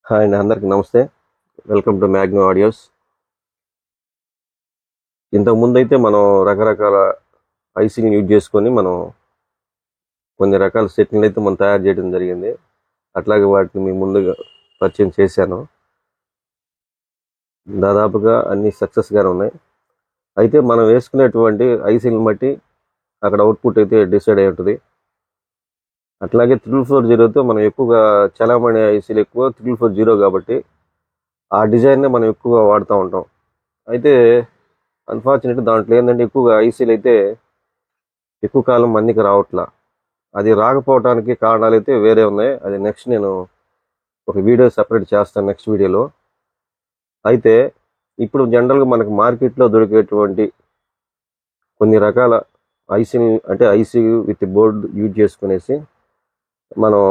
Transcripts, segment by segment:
Hi అండి, అందరికీ నమస్తే. Welcome to Magno audios. ఇంతకుముందు అయితే మనం రకరకాల ఐసీని యూజ్ చేసుకొని మనం కొన్ని రకాల సెట్లను అయితే మనం తయారు చేయడం జరిగింది. అట్లాగే వాటిని మీ ముందుగా పరిచయం చేశాను. దాదాపుగా అన్ని సక్సెస్గానే ఉన్నాయి. అయితే మనం వేసుకునేటువంటి ఐసీని బట్టి అక్కడ అవుట్పుట్ అయితే డిసైడ్ అయి ఉంటుంది. అట్లాగే 340తో మనం ఎక్కువగా చలామణి ఐసీలు ఎక్కువ 340 కాబట్టి ఆ డిజైన్నే మనం ఎక్కువగా వాడుతూ ఉంటాం. అయితే అన్ఫార్చునేట్ దాంట్లో ఏంటంటే ఎక్కువగా ఐసీలు అయితే ఎక్కువ కాలం మందికి రావట్లా. అది రాకపోవడానికి కారణాలు అయితే వేరే ఉన్నాయి. అది నెక్స్ట్ నేను ఒక వీడియో సెపరేట్ చేస్తాను నెక్స్ట్ వీడియోలో. అయితే ఇప్పుడు జనరల్గా మనకు మార్కెట్లో దొరికేటువంటి కొన్ని రకాల ఐసీని అంటే ఐసీ విత్ బోర్డు యూజ్ చేసుకునేసి మనం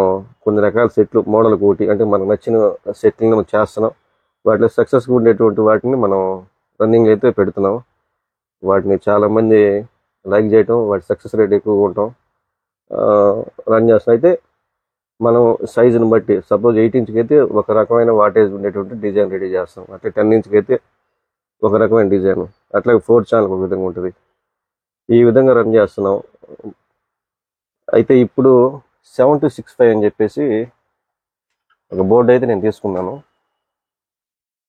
కొన్ని రకాల సెట్లు మోడల్ ఒకటి అంటే మనకు నచ్చిన సెట్లని మనం చేస్తున్నాం. వాటిలో సక్సెస్గా ఉండేటువంటి వాటిని మనం రన్నింగ్ అయితే పెడుతున్నాం. వాటిని చాలామంది లైక్ చేయటం, వాటి సక్సెస్ రేట్ ఎక్కువగా ఉండటం రన్ చేస్తాం. అయితే మనం సైజుని బట్టి సపోజ్ 8 ఇంచ్కి అయితే ఒక రకమైన వాటేజ్ ఉండేటువంటి డిజైన్ రెడీ చేస్తాం. అట్లా 10 ఇంచ్కి అయితే ఒక రకమైన డిజైన్, అట్లాగే 4 ఛానల్ ఒక విధంగా ఉంటుంది. ఈ విధంగా రన్ చేస్తున్నాం. అయితే ఇప్పుడు 7265 అని చెప్పేసి ఒక బోర్డు అయితే నేను తీసుకున్నాను.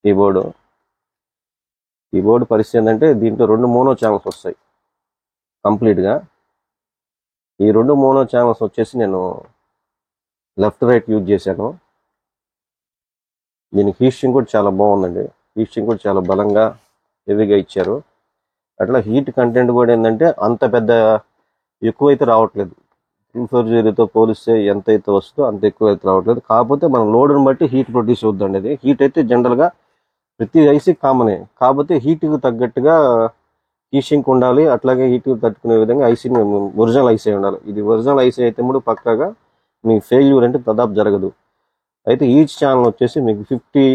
ఈ బోర్డు పరిస్థితి ఏంటంటే దీంట్లో 2 మోనో ఛానల్స్ వస్తాయి కంప్లీట్గా. ఈ 2 మోనో ఛానల్స్ వచ్చేసి నేను లెఫ్ట్ రైట్ యూజ్ చేశాను. దీనికి హీస్టింగ్ కూడా చాలా బాగుందండి. హీస్టింగ్ కూడా చాలా బలంగా హెవీగా ఇచ్చారు. అట్లా హీట్ కంటెంట్ కూడా ఏంటంటే అంత పెద్ద ఎక్కువైతే రావట్లేదు. 340తో పోలిస్తే ఎంత అయితే వస్తుందో అంత ఎక్కువ అయితే రావట్లేదు. కాకపోతే మనం లోడ్ని బట్టి హీట్ ప్రొడ్యూస్ అవుతుందండి. అది హీట్ అయితే జనరల్గా ప్రతి ఐసీ కామనే, కాకపోతే హీట్కి తగ్గట్టుగా హీషింక్ ఉండాలి. అట్లాగే హీట్కి తట్టుకునే విధంగా ఐసీని ఒరిజినల్ ఐసీ ఉండాలి. ఇది ఒరిజినల్ ఐసీ అయితే కూడా పక్కాగా మీ ఫెయిల్యూర్ అంటే దాదాపు జరగదు. అయితే ఈచ్ ఛానల్ వచ్చేసి మీకు 50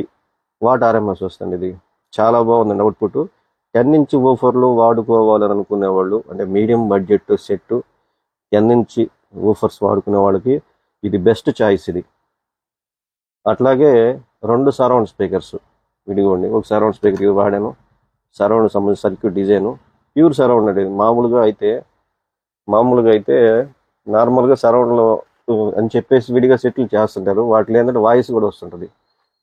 వాట్ ఆర్ఎంఎస్ వస్తుంది. ఇది చాలా బాగుందండి అవుట్పుట్. 10 ఇంచ్ వూఫర్లు వాడుకోవాలని అనుకునే వాళ్ళు, అంటే medium budget set 10 inch woofers వాడుకునే వాళ్ళకి ఇది బెస్ట్ చాయిస్. ఇది అట్లాగే 2 సరౌండ్ స్పీకర్స్ విడిగోండి. ఒక సరౌండ్ స్పీకర్ వాడాను. సరౌండ్ సంబంధించిన సర్క్యూట్ డిజైను ప్యూర్ సరౌండ్ అండి. మామూలుగా అయితే నార్మల్గా సరౌండ్లో అని చెప్పేసి విడిగా సెటిల్ చేస్తుంటారు. వాటిలో ఏంటంటే వాయిస్ కూడా వస్తుంటుంది.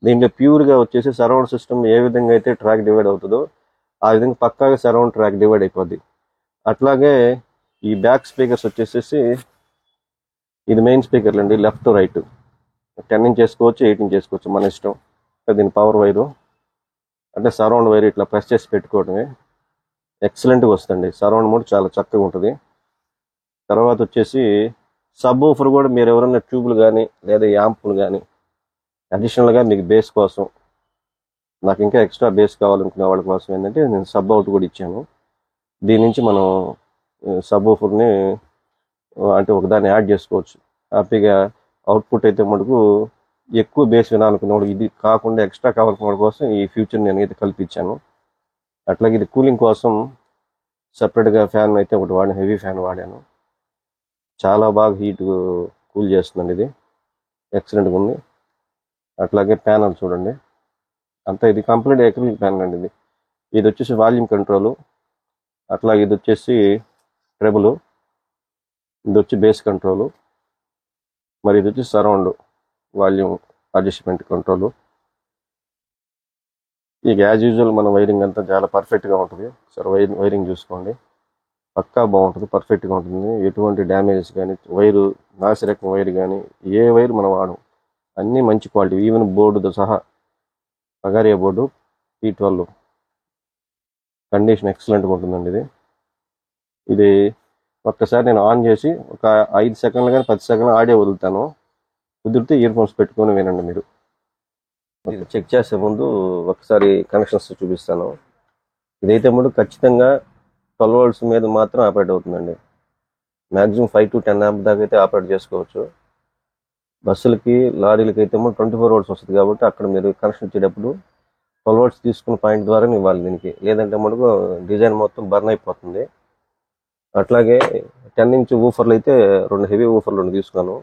దీంట్లో ప్యూర్గా వచ్చేసి సరౌండ్ సిస్టమ్ ఏ విధంగా అయితే ట్రాక్ డివైడ్ అవుతుందో ఆ విధంగా పక్కాగా సరౌండ్ ట్రాక్ డివైడ్ అయిపోద్ది. అట్లాగే ఈ బ్యాక్ స్పీకర్స్ వచ్చేసేసి ఇది మెయిన్ స్పీకర్లు అండి. లెఫ్ట్ రైట్ 10 ఇంచ్ చేసుకోవచ్చు, 8 ఇంచ్ చేసుకోవచ్చు, మన ఇష్టం. దీని పవర్ వైరు అంటే సరౌండ్ వైర్ ఇట్లా ప్రెస్ చేసి పెట్టుకోవడమే. ఎక్సలెంట్గా వస్తుంది. సరౌండ్ మోడ్ చాలా చక్కగా ఉంటుంది. తర్వాత వచ్చేసి సబ్ ఊఫర్ కూడా మీరు ఎవరైనా ట్యూబ్లు కానీ లేదా యాంపులు కానీ అడిషనల్గా మీకు బేస్ కోసం, నాకు ఇంకా ఎక్స్ట్రా బేస్ కావాలనుకునే వాళ్ళ కోసం ఏంటంటే నేను సబ్ అవుట్ కూడా ఇచ్చాను. దీని నుంచి మనం సబ్ ఊఫర్ని అంటే ఒకదాన్ని యాడ్ చేసుకోవచ్చు హ్యాపీగా. అవుట్పుట్ అయితే మటుకు ఎక్కువ బేస్ వినాలనుకున్నవాడు, ఇది కాకుండా ఎక్స్ట్రా కావాలనుకున్న కోసం ఈ ఫ్యూచర్ నేను అయితే కల్పించాను. అట్లాగే ఇది కూలింగ్ కోసం సపరేట్గా ఫ్యాన్ అయితే ఒకటి వాడాను, హెవీ ఫ్యాన్ వాడాను. చాలా బాగా హీట్ కూల్ చేస్తుందండి. ఇది ఎక్సలెంట్గా ఉంది. అట్లాగే ప్యానల్ చూడండి అంతా, ఇది కంప్లీట్ ఎక్రిలిక్ ప్యానల్ అండి. ఇది వచ్చేసి వాల్యూమ్ కంట్రోలు, అట్లాగే ఇది వచ్చేసి ట్రెబుల్, ఇది వచ్చి బేస్ కంట్రోలు, మరి ఇది వచ్చి సరౌండ్ వాల్యూమ్ అడ్జస్ట్మెంట్ కంట్రోలు. ఇక యాజ్ యూజువల్ మన వైరింగ్ అంతా చాలా పర్ఫెక్ట్గా ఉంటుంది. సరే వైరింగ్ చూసుకోండి, పక్కా బాగుంటుంది, పర్ఫెక్ట్గా ఉంటుంది. ఎటువంటి డ్యామేజెస్ కానీ, వైరు నాసిరకం వైర్ కానీ ఏ వైర్ మనం వాడం అన్నీ మంచి క్వాలిటీ. ఈవెన్ బోర్డుతో సహా అగారియా బోర్డు P12 కండిషన్ ఎక్సలెంట్గా ఉంటుందండి. ఇది ఒక్కసారి నేను ఆన్ చేసి ఒక 5 సెకండ్లు కానీ 10 సెకండ్లు ఆడియో వదులుతాను. కుదిరితే ఇయర్ ఫోన్స్ పెట్టుకొని వినండి మీరు. ఇది చెక్ చేసే ముందు ఒకసారి కనెక్షన్స్ చూపిస్తాను. ఇదైతే ముందు ఖచ్చితంగా 12 volts మీద మాత్రం ఆపరేట్ అవుతుందండి. మ్యాక్సిమం 5 to 10 amp దాకా అయితే ఆపరేట్ చేసుకోవచ్చు. బస్సులకి లారీలకి అయితే 24 volts వస్తుంది కాబట్టి అక్కడ మీరు కనెక్షన్ ఇచ్చేటప్పుడు 12 volts తీసుకున్న పాయింట్ ద్వారా ఇవ్వాలి దీనికి, లేదంటే మటుకు డిజైన్ మొత్తం బర్న్ అయిపోతుంది. అట్లాగే 10 ఇంచ్ ఊఫర్లు అయితే 2 హెవీ ఊఫర్లు తీసుకున్నాను.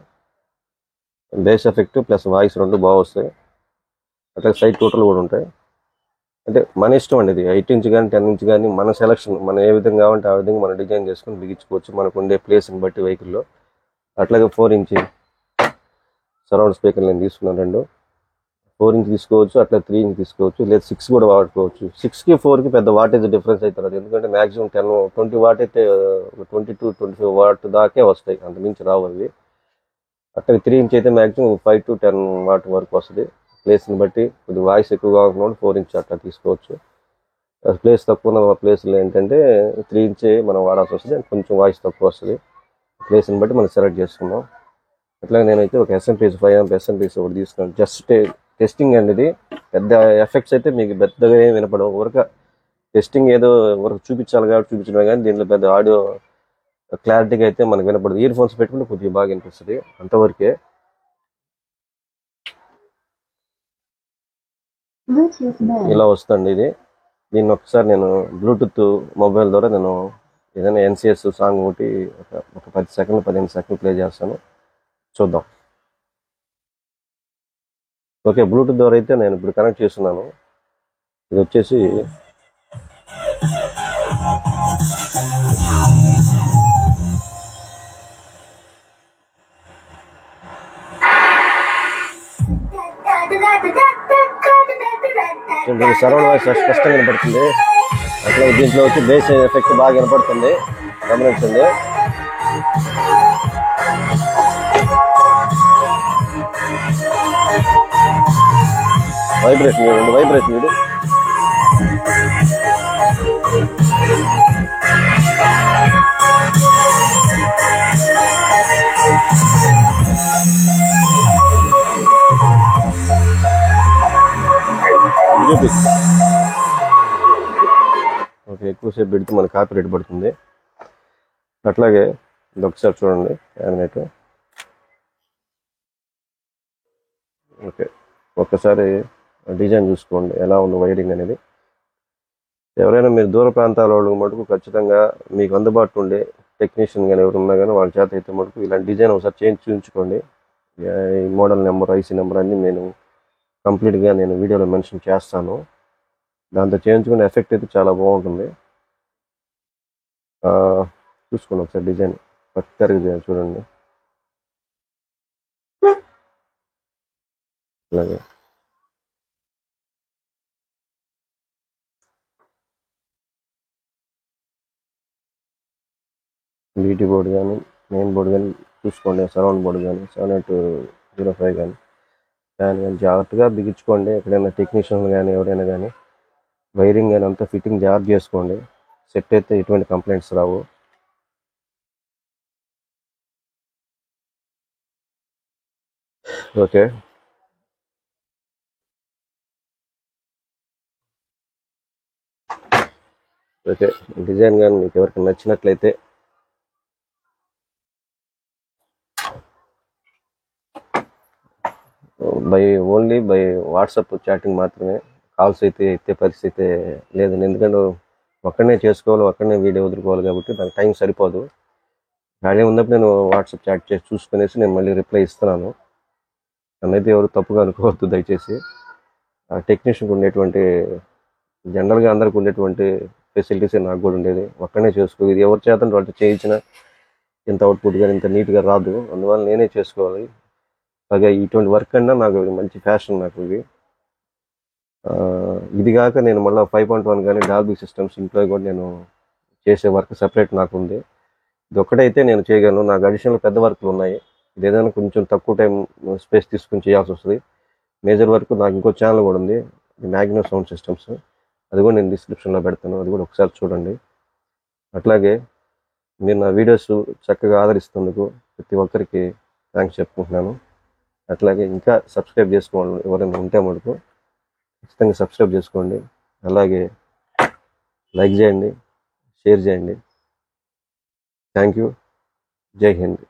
బేస్ ఎఫెక్ట్ ప్లస్ వాయిస్ 2 బాగా వస్తాయి. అట్లా సైడ్ టోటల్ కూడా ఉంటాయి. అంటే మన ఇష్టం అండి, ఇది 8 ఇంచ్ కానీ 10 ఇంచ్ కానీ మన సెలక్షన్, మనం ఏ విధంగా కావాలంటే ఆ విధంగా మనం డిజైన్ చేసుకుని బిగించుకోవచ్చు మనకు ఉండే ప్లేస్ని బట్టి వెహికల్లో. అట్లాగే 4 ఇంచ్ సరౌండ్ స్పీకర్ నేను తీసుకున్నాను రెండు. 4 ఇంచ్ తీసుకోవచ్చు, అట్లా 3 ఇంచ్ తీసుకోవచ్చు, లేదా 6 కూడా వాడుకోవచ్చు. 6కి 4కి పెద్ద వాటేజ్ డిఫరెన్స్ అవుతుంది, ఎందుకంటే మాక్సిమం 20 వాట్ అయితే 22-25 వాట్ దాకే వస్తాయి, అంత మించి రావు అవి. అట్లా 3 ఇంచ్ అయితే మాక్సిమం 5 to 10 వాట్ వరకు వస్తుంది. ప్లేస్ని బట్టి కొద్ది వాయిస్ ఎక్కువగా ఉన్నప్పుడు 4 ఇంచ్ అట్లా తీసుకోవచ్చు. ప్లేస్ తక్కువ ఉన్న ప్లేస్లో ఏంటంటే 3 ఇంచ్ మనం వాడాల్సి వస్తుంది, కొంచెం వాయిస్ తక్కువ వస్తుంది. ప్లేస్ని బట్టి మనం సెలెక్ట్ చేసుకుందాం. అట్లాగే నేనైతే ఒక ఎస్ఎంపీస్ 5 amp ఎస్ఎంపీస్ ఒకటి తీసుకున్నాను, జస్ట్ టెస్టింగ్ అండి. ఇది పెద్ద ఎఫెక్ట్స్ అయితే మీకు పెద్దగా ఏం వినపడవు, ఊరక టెస్టింగ్ ఏదో ఊరకు చూపించాలి కాబట్టి చూపించడమే, కానీ దీంట్లో పెద్ద ఆడియో క్లారిటీగా అయితే మనకు వినపడదు. ఇయర్ ఫోన్స్ పెట్టుకుంటే కొద్దిగా బాగా వినిపిస్తుంది, అంతవరకే. ఇలా వస్తుంది ఇది. దీన్ని ఒకసారి నేను బ్లూటూత్ మొబైల్ ద్వారా నేను ఏదైనా ఎన్సిఎస్ సాంగ్ ఒకటి ఒక 10 సెకండ్లు 15 సెకండ్లు ప్లే చేస్తాను, చూద్దాం. ఓకే, బ్లూటూత్ ద్వారా అయితే నేను ఇప్పుడు కనెక్ట్ చేస్తున్నాను. ఇది వచ్చేసి సరౌండ్ వాయిస్ స్పష్టంగా వినపడుతుంది. అట్లా దీంట్లో వచ్చి బేస్ ఎఫెక్ట్ బాగా వినపడుతుంది, గమనించండి. వైబ్రేషన్ చూడండి, వైబ్రేషన్ చూడు. ఓకే, ఎక్కువసేపు పెడితే మనకు కాపీ రేట్ పడుతుంది. అట్లాగే ఇది ఒకసారి చూడండి క్యాబినెట్. ఓకే, ఒక్కసారి డిజైన్ చూసుకోండి ఎలా ఉంది వైరింగ్ అనేది. ఎవరైనా మీరు దూర ప్రాంతాల వాళ్ళు మటుకు ఖచ్చితంగా మీకు అందుబాటులో ఉండే టెక్నీషియన్ కానీ ఎవరు ఉన్నా కానీ వాళ్ళ చేత అయితే మటుకు ఇలాంటి డిజైన్ ఒకసారి చేంజ్ చూపించుకోండి. ఈ మోడల్ నెంబర్, ఐసీ నెంబర్ అన్నీ నేను కంప్లీట్గా నేను వీడియోలో మెన్షన్ చేస్తాను. దాంతో చేయించుకునే ఎఫెక్ట్ అయితే చాలా బాగుంటుంది. చూసుకోండి ఒకసారి డిజైన్ పర్ఫెక్ట్గా చూడండి. అలాగే బీటీ బోర్డు కానీ మెయిన్ బోర్డు కానీ చూసుకోండి, సరౌండ్ బోర్డు కానీ 7805 కానీ ఫ్యాన్ కానీ జాగ్రత్తగా బిగించుకోండి. ఎక్కడైనా టెక్నీషియన్లు కానీ ఎవరైనా కానీ వైరింగ్ కానీ అంతా ఫిట్టింగ్ జాగ్రత్త చేసుకోండి. సెట్ అయితే ఎటువంటి కంప్లైంట్స్ రావు. ఓకే, ఓకే, డిజైన్ కానీ మీకు ఎవరికి నచ్చినట్లయితే ఓన్లీ బై వాట్సాప్ చాటింగ్ మాత్రమే, కాల్స్ అయితే ఎత్తే పరిస్థితి లేదు. ఎందుకంటే ఒక్కడనే చేసుకోవాలి, ఒక్కడనే వీడియో వదులుకోవాలి కాబట్టి నాకు టైం సరిపోదు. ఖాళీ ఉన్నప్పుడు నేను వాట్సాప్ చాట్ చేసి చూసుకునేసి నేను మళ్ళీ రిప్లై ఇస్తున్నాను. నన్నైతే ఎవరు తప్పుగా అనుకోవద్దు దయచేసి. ఆ టెక్నీషియన్కి ఉండేటువంటి జనరల్గా అందరికి ఉండేటువంటి ఫెసిలిటీస్ నాకు కూడా ఉండేది. ఒక్కడనే చేసుకో, ఇది ఎవరి చేత వాళ్ళు చేయించిన ఇంత అవుట్పుట్ కానీ ఇంత నీట్గా రాదు, అందువల్ల నేనే చేసుకోవాలి. అలాగే ఇటువంటి వర్క్ అన్నా నాకు మంచి ఫ్యాషన్ నాకు ఇది. ఇది కాక నేను మళ్ళీ 5.1 కానీ డాల్బీ సిస్టమ్స్ ఇంట్లో కూడా నేను చేసే వర్క్ సపరేట్ నాకు ఉంది. ఇది ఒక్కటైతే నేను చేయగలను, నాకు అడిషనల్ పెద్ద వర్క్లు ఉన్నాయి. ఇది ఏదైనా కొంచెం తక్కువ టైం స్పేస్ తీసుకుని చేయాల్సి వస్తుంది. మేజర్ వర్క్ నాకు ఇంకో ఛానల్ కూడా ఉంది, మ్యాగ్నో సౌండ్ సిస్టమ్స్, అది కూడా నేను డిస్క్రిప్షన్లో పెడతాను, అది కూడా ఒకసారి చూడండి. అట్లాగే మీరు నా వీడియోస్ చక్కగా ఆదరిస్తున్నందుకు ప్రతి ఒక్కరికి థ్యాంక్స్ చెప్పుకుంటున్నాను. అట్లాగే ఇంకా సబ్స్క్రైబ్ చేసుకోవాలి ఎవరైనా ఉంటే మటుకు ఖచ్చితంగా సబ్స్క్రైబ్ చేసుకోండి. అలాగే లైక్ చేయండి, షేర్ చేయండి. Thank you. జై హింద్.